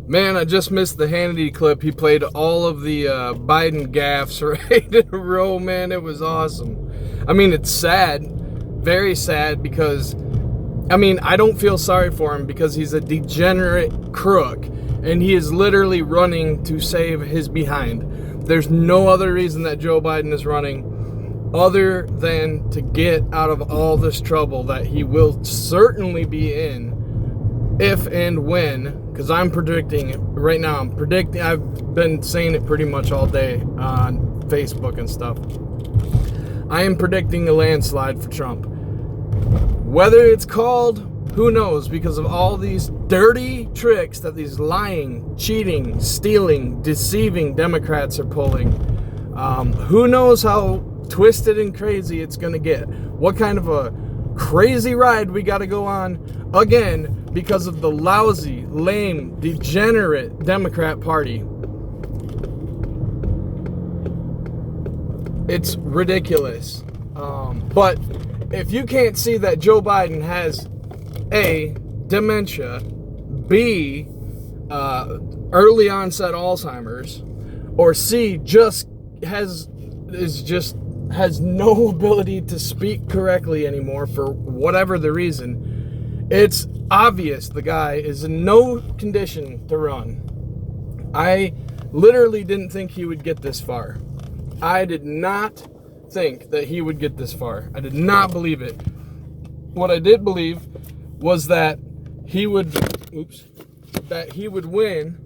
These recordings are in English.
Man, I just missed the Hannity clip. He played all of the Biden gaffes right in a row, man. It was awesome. I mean, it's sad, very sad, because, I mean, I don't feel sorry for him because he's a degenerate crook, and he is literally running to save his behind. There's no other reason that Joe Biden is running other than to get out of all this trouble that he will certainly be in if and when, because I'm predicting right now, I've been saying it pretty much all day on Facebook and stuff. I am predicting a landslide for Trump. Whether it's called, who knows, because of all these dirty tricks that these lying, cheating, stealing, deceiving Democrats are pulling. Who knows how twisted and crazy it's going to get. What kind of a crazy ride we got to go on again because of the lousy, lame, degenerate Democrat Party. It's ridiculous. But if you can't see that Joe Biden has A, dementia, B, early onset Alzheimer's, or C, has no ability to speak correctly anymore for whatever the reason, it's obvious the guy is in no condition to run. I literally didn't think he would get this far. I did not think that he would get this far. I did not believe it. What I did believe was that he would win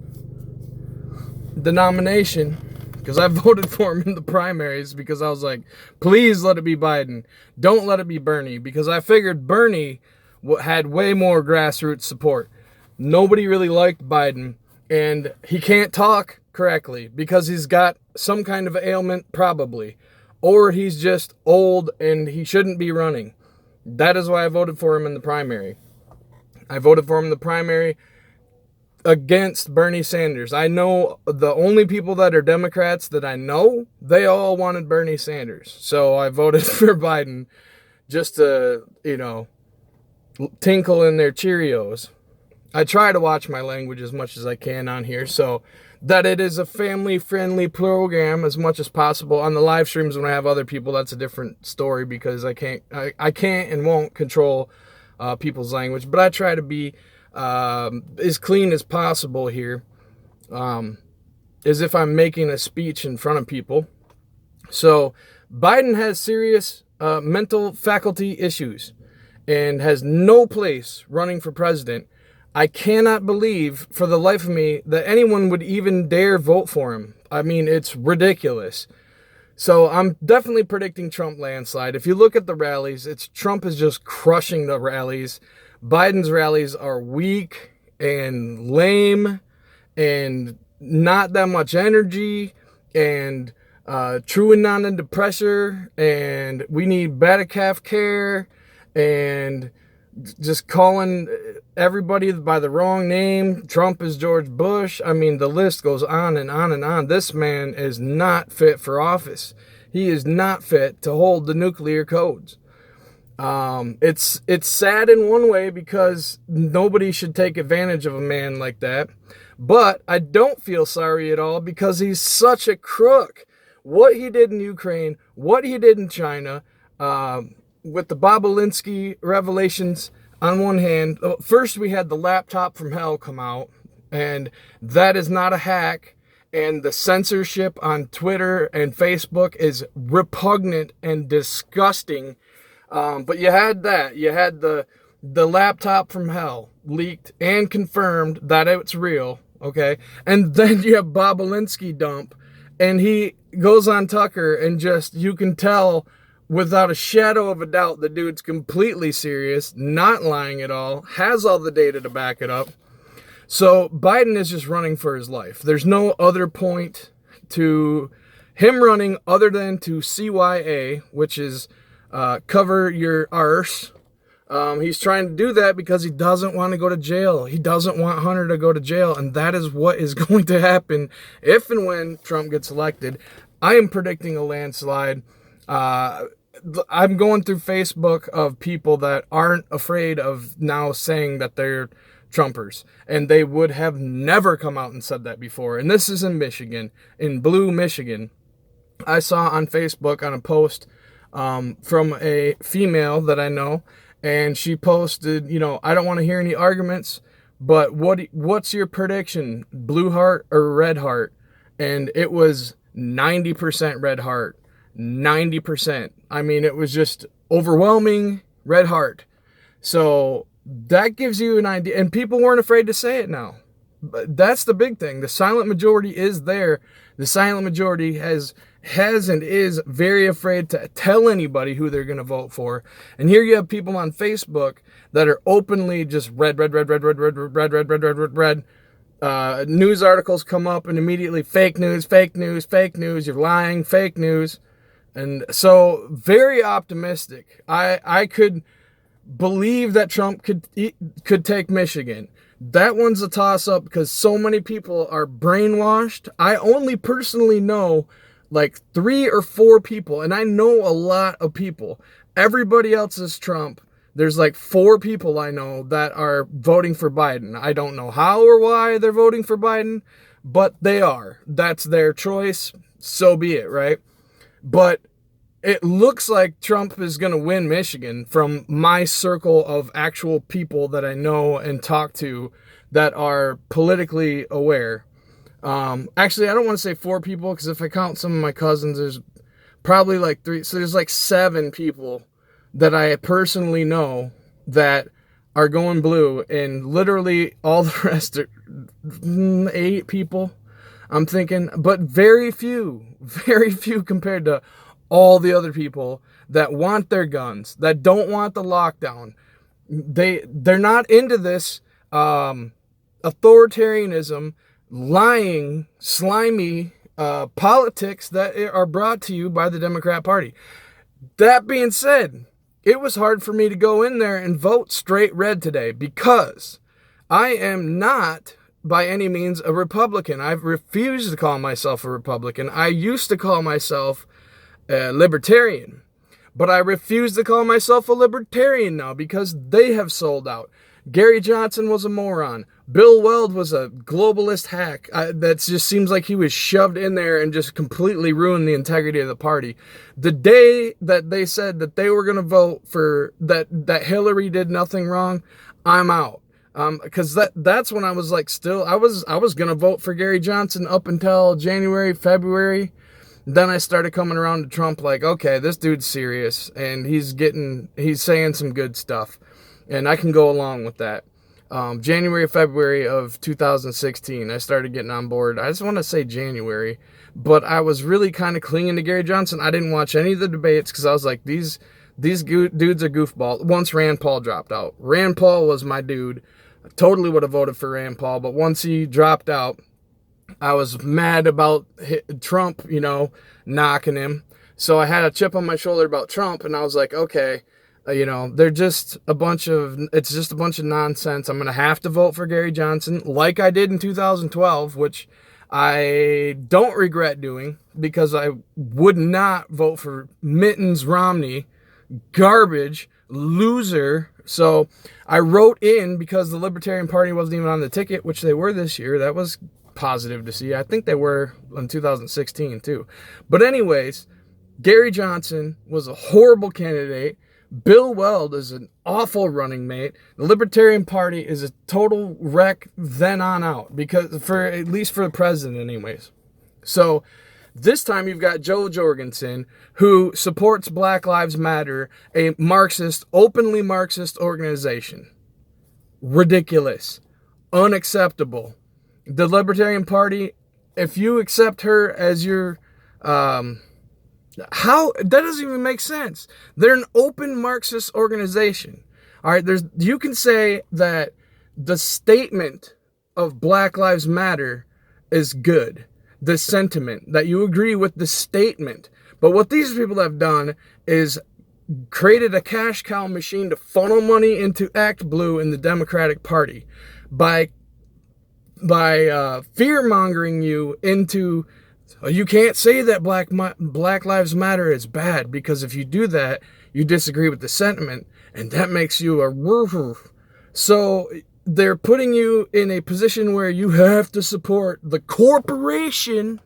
the nomination, because I voted for him in the primaries, because I was like, please let it be Biden. Don't let it be Bernie, because I figured Bernie had way more grassroots support. Nobody really liked Biden, and he can't talk correctly because he's got some kind of ailment, probably, or he's just old and he shouldn't be running. That is why I voted for him in the primary. I voted for him in the primary against Bernie Sanders. I know the only people that are Democrats that I know, they all wanted Bernie Sanders. So I voted for Biden just to, tinkle in their Cheerios. I try to watch my language as much as I can on here, so that it is a family-friendly program as much as possible. On the live streams when I have other people, that's a different story, because I can't and won't control people's language. But I try to be as clean as possible here, as if I'm making a speech in front of people. So Biden has serious mental faculty issues and has no place running for president. I cannot believe for the life of me that anyone would even dare vote for him. I mean, it's ridiculous. So I'm definitely predicting Trump landslide. If you look at the rallies, Trump is just crushing the rallies. Biden's rallies are weak and lame and not that much energy, and true and non into pressure, and we need Batacalf care, and just calling everybody by the wrong name. Trump is George Bush. I mean, the list goes on and on and on. This man is not fit for office. He is not fit to hold the nuclear codes. It's sad in one way, because nobody should take advantage of a man like that. But I don't feel sorry at all, because he's such a crook. What he did in Ukraine, what he did in China, with the Bobolinsky revelations on one hand. First, we had the laptop from hell come out, and that is not a hack. And the censorship on Twitter and Facebook is repugnant and disgusting. But you had that. You had the laptop from hell leaked and confirmed that it's real. Okay. And then you have Bobolinsky dump, and he goes on Tucker, and just, you can tell without a shadow of a doubt, the dude's completely serious, not lying at all, has all the data to back it up. So Biden is just running for his life. There's no other point to him running other than to CYA, which is cover your arse. He's trying to do that because he doesn't want to go to jail. He doesn't want Hunter to go to jail, and that is what is going to happen if and when Trump gets elected. I am predicting a landslide. I'm going through Facebook of people that aren't afraid of now saying that they're Trumpers, and they would have never come out and said that before. And this is in Michigan, in Blue, Michigan. I saw on Facebook on a post from a female that I know, and she posted, you know, I don't want to hear any arguments, but what's your prediction, blue heart or red heart? And it was 90% red heart, 90%. I mean, it was just overwhelming red heart. So that gives you an idea, and people weren't afraid to say it now. But that's the big thing. The silent majority is there. The silent majority has and is very afraid to tell anybody who they're going to vote for. And here you have people on Facebook that are openly just red. News articles come up and immediately fake news, you're lying, fake news. And so very optimistic. I could believe that Trump could take Michigan. That one's a toss-up because so many people are brainwashed. I only personally know like 3 or 4 people, and I know a lot of people. Everybody else is Trump. There's like 4 people I know that are voting for Biden. I don't know how or why they're voting for Biden, but they are. That's their choice. So be it, right? But it looks like Trump is going to win Michigan from my circle of actual people that I know and talk to that are politically aware. Actually, I don't want to say 4 people because if I count some of my cousins, there's probably like 3. So there's like 7 people that I personally know that are going blue, and literally all the rest are 8 people, I'm thinking, but very few compared to all the other people that want their guns, that don't want the lockdown. They're not into this authoritarianism, lying, slimy politics that are brought to you by the Democrat Party. That being said, it was hard for me to go in there and vote straight red today because I am not by any means a Republican. I've refused to call myself a Republican. I used to call myself a libertarian, but I refuse to call myself a libertarian now because they have sold out. Gary Johnson was a moron. Bill Weld was a globalist hack. That just seems like he was shoved in there and just completely ruined the integrity of the party. The day that they said that they were going to vote for that Hillary did nothing wrong, I'm out. Because that's when I was like, I was going to vote for Gary Johnson up until January, February. Then I started coming around to Trump like, okay, this dude's serious and he's saying some good stuff. And I can go along with that. January, February of 2016, I started getting on board. I just want to say January, but I was really kind of clinging to Gary Johnson. I didn't watch any of the debates because I was like, these dudes are goofballs. Once Rand Paul dropped out. Rand Paul was my dude. I totally would have voted for Rand Paul, but once he dropped out, I was mad about Trump, knocking him. So I had a chip on my shoulder about Trump, and I was like, okay, they're just it's just a bunch of nonsense. I'm going to have to vote for Gary Johnson like I did in 2012, which I don't regret doing because I would not vote for Mittens Romney, garbage, loser. So I wrote in because the Libertarian Party wasn't even on the ticket, which they were this year. That was positive to see. I think they were in 2016 too. But anyways, Gary Johnson was a horrible candidate. Bill Weld is an awful running mate. The Libertarian Party is a total wreck then on out, because at least for the president anyways. So this time you've got Joe Jorgensen, who supports Black Lives Matter, a openly Marxist organization. Ridiculous. Unacceptable. The Libertarian Party, if you accept her as your how that doesn't even make sense. They're an open Marxist organization. All right, you can say that the statement of Black Lives Matter is good, the sentiment, that you agree with the statement. But what these people have done is created a cash cow machine to funnel money into Act Blue in the Democratic Party by fear-mongering you into, you can't say that Black Lives Matter is bad, because if you do that, you disagree with the sentiment, and that makes you a woofer. So they're putting you in a position where you have to support the corporation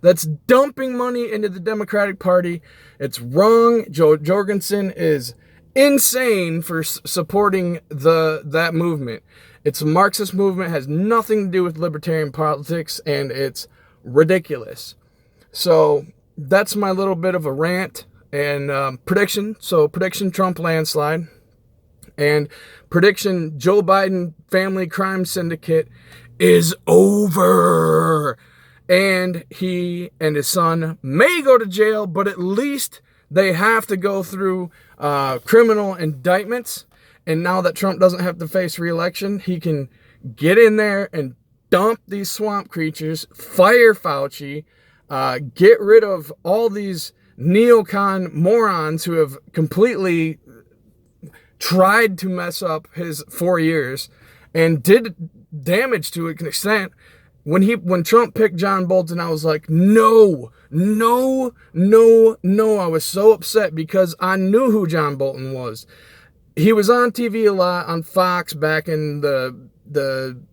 that's dumping money into the Democratic Party. It's wrong. Joe Jorgensen is insane for supporting that movement. It's a Marxist movement, has nothing to do with libertarian politics, and it's ridiculous. So that's my little bit of a rant and prediction. So prediction, Trump landslide. And prediction, Joe Biden family crime syndicate is over. And he and his son may go to jail, but at least they have to go through criminal indictments. And now that Trump doesn't have to face re-election, he can get in there and dump these swamp creatures, fire Fauci, get rid of all these neocon morons who have completely tried to mess up his 4 years and did damage to an extent. When Trump picked John Bolton, I was like, no. I was so upset because I knew who John Bolton was. He was on TV a lot on Fox back in the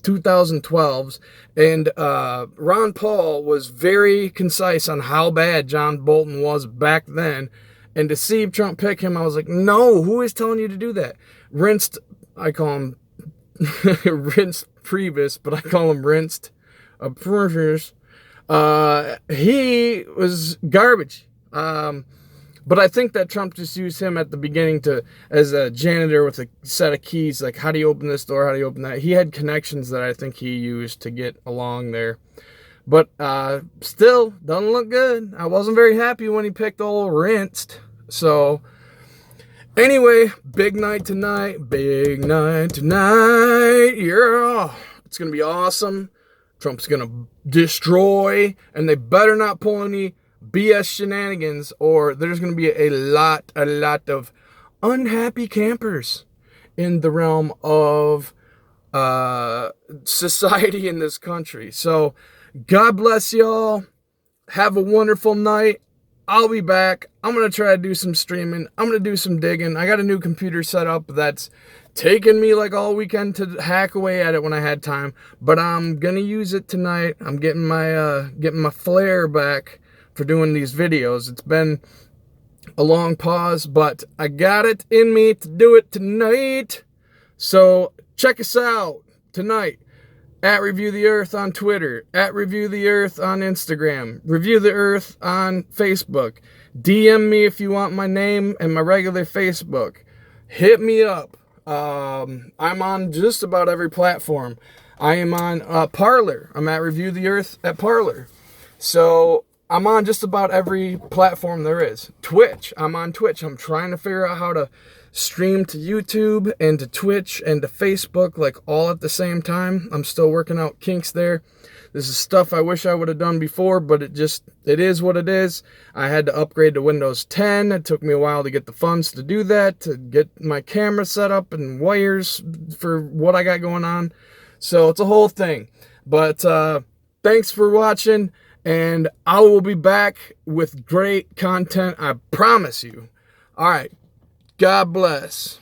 2012s, and Ron Paul was very concise on how bad John Bolton was back then. And to see Trump pick him, I was like, no, who is telling you to do that? I call him Rinsed Priebus, but I call him Rinsed Priebus. He was garbage. But I think that Trump just used him at the beginning as a janitor with a set of keys, like how do you open this door, how do you open that? He had connections that I think he used to get along there. But still, doesn't look good. I wasn't very happy when he picked old Rinsed. So, anyway, big night tonight. Yeah, it's going to be awesome. Trump's going to destroy, and they better not pull any BS shenanigans, or there's going to be a lot of unhappy campers in the realm of society in this country. So, God bless y'all. Have a wonderful night. I'll be back. I'm going to try to do some streaming. I'm going to do some digging. I got a new computer set up that's taken me like all weekend to hack away at it when I had time. But I'm going to use it tonight. I'm getting my flair back for doing these videos. It's been a long pause, but I got it in me to do it tonight. So check us out tonight. At Review the Earth on Twitter, at Review the Earth on Instagram, Review the Earth on Facebook. DM me if you want my name and my regular Facebook. Hit me up. I'm on just about every platform. I am on Parler. I'm at Review the Earth at Parler. So I'm on just about every platform there is. Twitch. I'm on Twitch. I'm trying to figure out how to stream to YouTube and to Twitch and to Facebook, like all at the same time. I'm still working out kinks there. This is stuff I wish I would have done before, but it is what it is. I had to upgrade to Windows 10. It took me a while to get the funds to do that, to get my camera set up and wires for what I got going on. So it's a whole thing. But thanks for watching, and I will be back with great content, I promise you. All right. God bless.